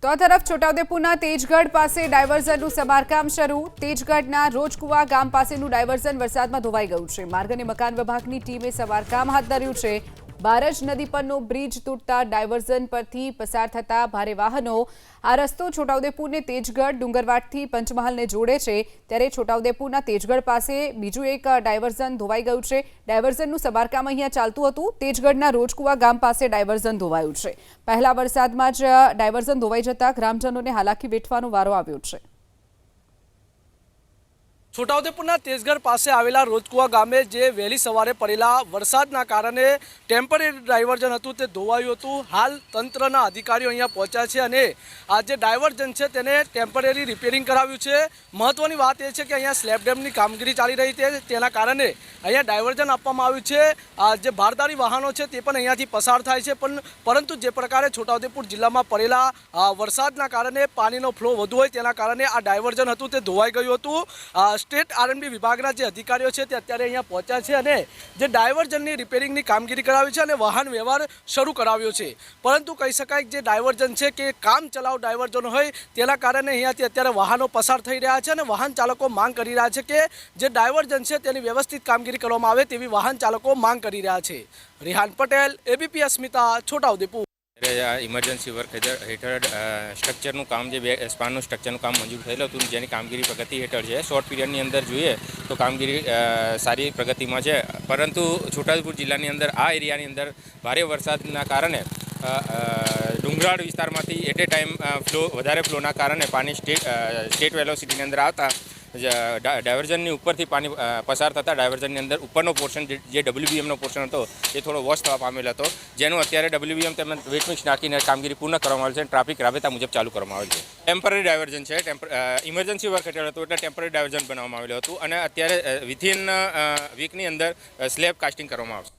તો આ તરફ છોટાઉદેપુરના તેજગઢ પાસે ડાયવર્ઝનનું સમારકામ શરૂ। તેજગઢના રોજકુવા ગામ પાસેનું ડાયવર્ઝન વરસાદમાં ધોવાઈ ગયું છે। માર્ગ અને મકાન વિભાગની ટીમે સમારકામ હાથ ધર્યું છે। બારજ નદી પરનો બ્રિજ તૂટતા ડાયવર્ઝન પરથી પસાર થતા ભારે વાહનો આ રસ્તો છોટાઉદેપુરને તેજગઢ ડુંગરવાડથી પંચમહાલને જોડે છે। ત્યારે છોટાઉદેપુરના તેજગઢ પાસે બીજું એક ડાયવર્ઝન ધોવાઈ ગયું છે। ડાયવર્ઝનનું સમારકામ અહીંયા ચાલતું હતું। તેજગઢના રોજકુવા ગામ પાસે ડાયવર્ઝન ધોવાયું છે। પહેલા વરસાદમાં જ ડાયવર્ઝન ધોવાઈ જતા ગ્રામજનોને હાલાકી વેઠવાનો વારો આવ્યો છે। છોટાઉદેપુરના તેજગઢ પાસે આવેલા રોજકુવા ગામે જે વહેલી સવારે પડેલા વરસાદના કારણે ટેમ્પરરી ડાયવર્ઝન હતું તે ધોવાયું હતું। હાલ તંત્રના અધિકારીઓ અહીંયા પહોંચ્યા છે અને આ જે ડાયવર્ઝન છે તેને ટેમ્પરરી રિપેરિંગ કરાવ્યું છે। મહત્વની વાત એ છે કે અહીંયા સ્લેબ ડેમની કામગીરી ચાલી રહી છે, તેના કારણે અહીંયા ડાયવર્ઝન આપવામાં આવ્યું છે। જે ભારદારી વાહનો છે તે પણ અહીંયાથી પસાર થાય છે, પરંતુ જે પ્રકારે છોટાઉદેપુર જિલ્લામાં પડેલા વરસાદના કારણે પાણીનો ફ્લો વધુ હોય તેના કારણે આ ડાયવર્ઝન હતું તે ધોવાઈ ગયું હતું। સ્ટેટ આરએનબી વિભાગના જે અધિકારીઓ છે તે અત્યારે અહીંયા પહોંચ્યા છે અને જે ડાયવર્ઝનની રિપેરિંગની કામગીરી કરાવી છે અને વાહન વ્યવહાર શરૂ કરાવ્યો છે। પરંતુ કહી શકાય કે જે ડાયવર્ઝન છે કે કામ ચલાવ ડાયવર્ઝન હોય તેના કારણે અહીંયાથી અત્યારે વાહનો પસાર થઈ રહ્યા છે અને વાહન ચાલકો માંગ કરી રહ્યા છે કે જે ડાયવર્ઝન છે તેની વ્યવસ્થિત કામગીરી કરવામાં આવે તેવી વાહન ચાલકો માંગ કરી રહ્યા છે। રેહાન પટેલ, એબીપી અસ્મિતા, છોટાઉદેપુર। ઇમરજન્સી વર્ક હેઠળ સ્ટ્રક્ચરનું કામ જે સ્પાનનું સ્ટ્રક્ચરનું કામ મંજૂર થયેલું હતું જેની કામગીરી પ્રગતિ હેઠળ છે। શોર્ટ પીરિયડની અંદર જોઈએ તો કામગીરી સારી પ્રગતિમાં છે, પરંતુ છોટાઉદેપુર જિલ્લાની અંદર આ એરિયાની અંદર ભારે વરસાદના કારણે ડુંગરાળ વિસ્તારમાંથી એટ એ ટાઈમ વધારે ફ્લોના કારણે પાણી સ્ટેટ વેલોસિટીની અંદર આવતા ડાયવર્ઝનની ઉપરથી પાણી પસાર થતાં ડાયવર્ઝનની અંદર ઉપરનો પોર્શન જે ડબલ્યુબીએમનો પોર્શન હતો એ થોડો વોશ થવા પામેલ હતો, જેનું અત્યારે ડબલ્યુબીએમ તેમજ વેટ મિક્સ નાખીને કામગીરી પૂર્ણ કરવામાં આવી છે અને ટ્રાફિક રાબેતા મુજબ ચાલુ કરવામાં આવે છે। ટેમ્પરરી ડાયવર્ઝન છે, ઇમરજન્સી વર્ક હેઠળ હતું એટલે ટેમ્પરરી ડાયવર્ઝન બનાવવામાં આવેલું હતું અને અત્યારે વિથિન વીકની અંદર સ્લેબ કાસ્ટિંગ કરવામાં આવશે।